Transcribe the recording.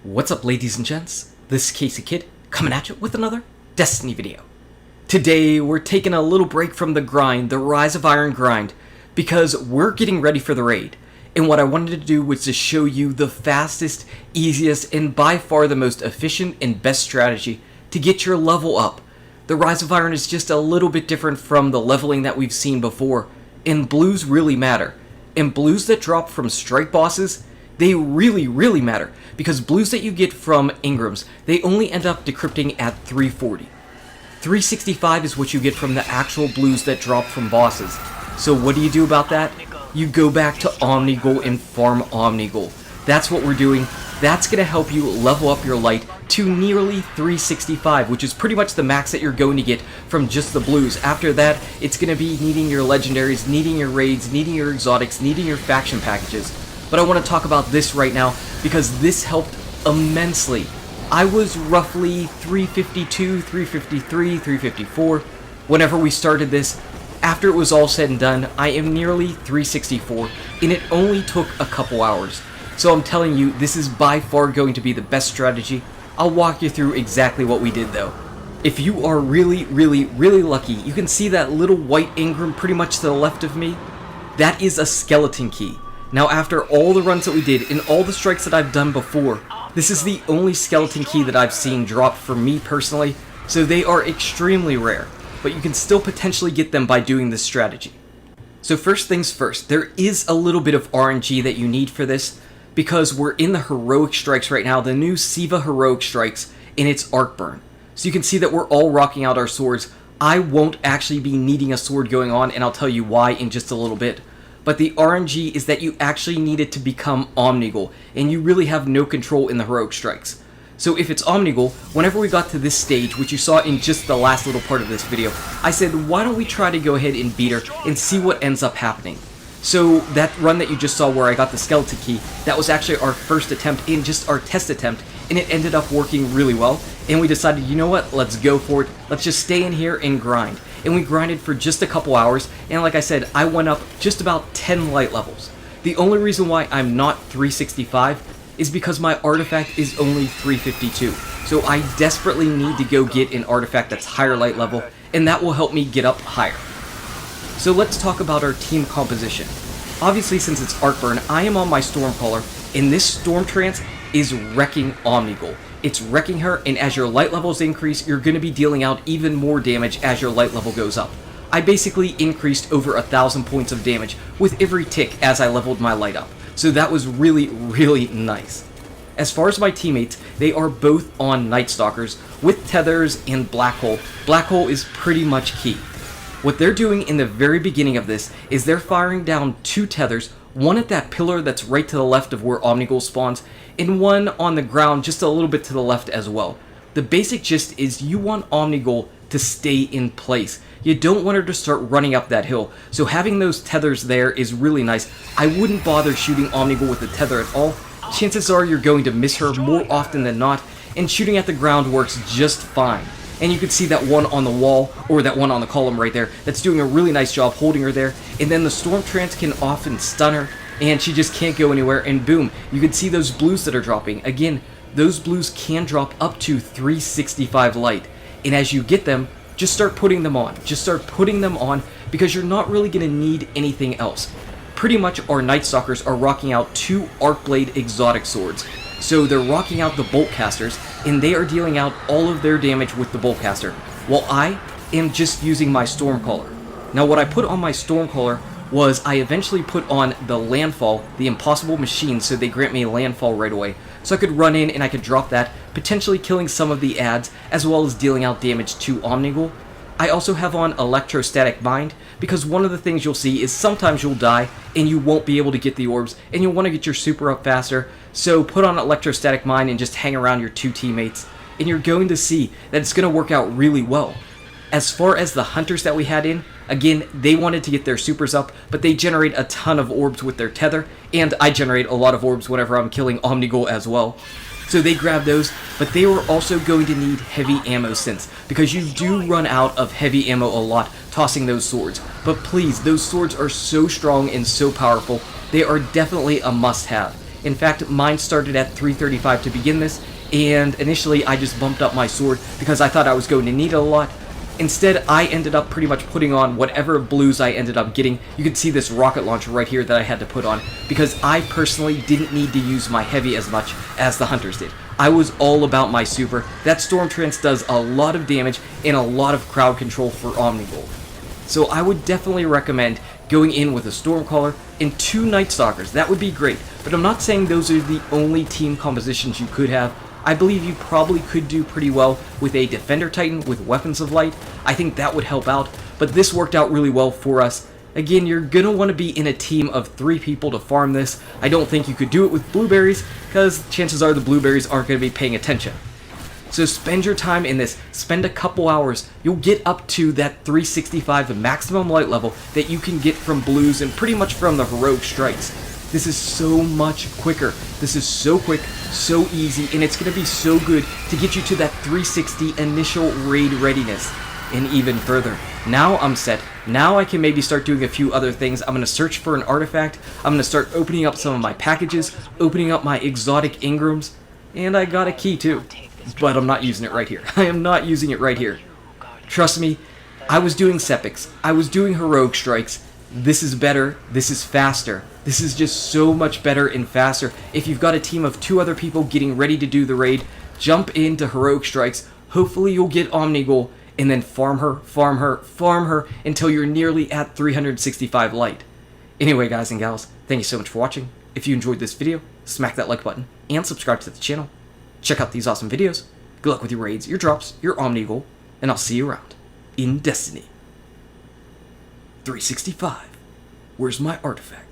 What's up, ladies and gents? This is KSigKid coming at you with another Destiny video. Today we're taking a little break from the grind, the Rise of Iron grind, because we're getting ready for the raid. And what I wanted to do was to show you the fastest, easiest, and by far the most efficient and best strategy to get your level up. The Rise of Iron is just a little bit different from the leveling that we've seen before, and blues really matter. And blues that drop from strike bosses, they really matter, because blues that you get from Ingrams, they only end up decrypting at 340. 365 is what you get from the actual blues that drop from bosses. So what do you do about that? You go back to Omnigul and farm Omnigul. That's what we're doing. That's going to help you level up your light to nearly 365, which is pretty much the max that you're going to get from just the blues. After that, it's going to be needing your legendaries, needing your raids, needing your exotics, needing your faction packages. But I want to talk about this right now because this helped immensely. I was roughly 352, 353, 354 whenever we started this. After it was all said and done, I am nearly 364, and it only took a couple hours. So I'm telling you, this is by far going to be the best strategy. I'll walk you through exactly what we did though. If you are really lucky, you can see that little white Ingram pretty much to the left of me. That is a skeleton key. Now after all the runs that we did and all the strikes that I've done before, this is the only skeleton key that I've seen drop for me personally, so they are extremely rare, but you can still potentially get them by doing this strategy. So first things first, there is a little bit of RNG that you need for this, because we're in the heroic strikes right now, the new Siva heroic strikes, and it's arc burn. So you can see that we're all rocking out our swords. I won't actually be needing a sword going on, and I'll tell you why in just a little bit. But the RNG is that you actually need it to become Omnigul, and you really have no control in the heroic strikes. So if it's Omnigul, whenever we got to this stage, which you saw in just the last little part of this video, I said, why don't we try to go ahead and beat her and see what ends up happening. So that run that you just saw where I got the skeleton key, that was actually our first attempt in just our test attempt, and it ended up working really well. And we decided, you know what, let's go for it. Let's just stay in here and grind. And we grinded for just a couple hours, and like I said, I went up just about 10 light levels. The only reason why I'm not 365 is because my artifact is only 352. So I desperately need to go get an artifact that's higher light level, and that will help me get up higher. So let's talk about our team composition. Obviously, since it's Arcburn, I am on my Stormcaller, and this Storm Trance is wrecking Omnigul. It's wrecking her, and as your light levels increase, you're going to be dealing out even more damage as your light level goes up. I basically increased over 1,000 points of damage with every tick as I leveled my light up. So that was really nice. As far as my teammates, they are both on Night Stalkers with Tethers and Black Hole. Black Hole is pretty much key. What they're doing in the very beginning of this is they're firing down 2 Tethers, one at that pillar that's right to the left of where Omnigul spawns, and one on the ground just a little bit to the left as well. The basic gist is you want Omnigul to stay in place. You don't want her to start running up that hill, so having those tethers there is really nice. I wouldn't bother shooting Omnigul with a tether at all. Chances are you're going to miss her more often than not, and shooting at the ground works just fine. And you can see that one on the wall, or that one on the column right there, that's doing a really nice job holding her there, and then the Storm Trance can often stun her, and she just can't go anywhere, and boom, you can see those blues that are dropping. Again, those blues can drop up to 365 light, and as you get them, just start putting them on. Just start putting them on, because you're not really going to need anything else. Pretty much our Night Stalkers are rocking out 2 Arcblade exotic swords. So they're rocking out the Boltcasters, and they are dealing out all of their damage with the Boltcaster, while I am just using my Stormcaller. Now what I put on my Stormcaller was I eventually put on the Landfall, the Impossible Machine, so they grant me Landfall right away. So I could run in and I could drop that, potentially killing some of the adds, as well as dealing out damage to Omnigul. I also have on Electrostatic Mind, because one of the things you'll see is sometimes you'll die and you won't be able to get the orbs, and you'll want to get your super up faster, so put on Electrostatic Mind and just hang around your 2 teammates, and you're going to see that it's going to work out really well. As far as the hunters that we had in, again, they wanted to get their supers up, but they generate a ton of orbs with their tether, and I generate a lot of orbs whenever I'm killing Omnigul as well. So they grabbed those, but they were also going to need heavy ammo synths, because you do run out of heavy ammo a lot tossing those swords. But please, those swords are so strong and so powerful, they are definitely a must-have. In fact, mine started at 335 to begin this, and initially I just bumped up my sword because I thought I was going to need it a lot. Instead, I ended up pretty much putting on whatever blues I ended up getting. You can see this rocket launcher right here that I had to put on, because I personally didn't need to use my heavy as much as the hunters did. I was all about my super. That Storm Trance does a lot of damage and a lot of crowd control for Omnigul. So I would definitely recommend going in with a Stormcaller and 2 Night Stalkers. That would be great, but I'm not saying those are the only team compositions you could have. I believe you probably could do pretty well with a Defender Titan with Weapons of Light. I think that would help out, but this worked out really well for us. Again, you're going to want to be in a team of 3 people to farm this. I don't think you could do it with blueberries, because chances are the blueberries aren't going to be paying attention. So spend your time in this, spend a couple hours, you'll get up to that 365 maximum light level that you can get from blues and pretty much from the heroic strikes. This is so much quicker, this is so quick, so easy, and it's going to be so good to get you to that 360 initial raid readiness. And even further, now I'm set, now I can maybe start doing a few other things. I'm going to search for an artifact, I'm going to start opening up some of my packages, opening up my exotic Ingrams, and I got a key too. But I'm not using it right here. I am not using it right here. Trust me, I was doing Sepics, I was doing heroic strikes. This is better, this is faster. This is just so much better and faster. If you've got a team of 2 other people getting ready to do the raid, jump into heroic strikes. Hopefully you'll get Omnigul, and then farm her, farm her, farm her until you're nearly at 365 light. Anyway, guys and gals, thank you so much for watching. If you enjoyed this video, smack that like button and subscribe to the channel. Check out these awesome videos. Good luck with your raids, your drops, your Omnigul, and I'll see you around in Destiny. 365. Where's my artifact?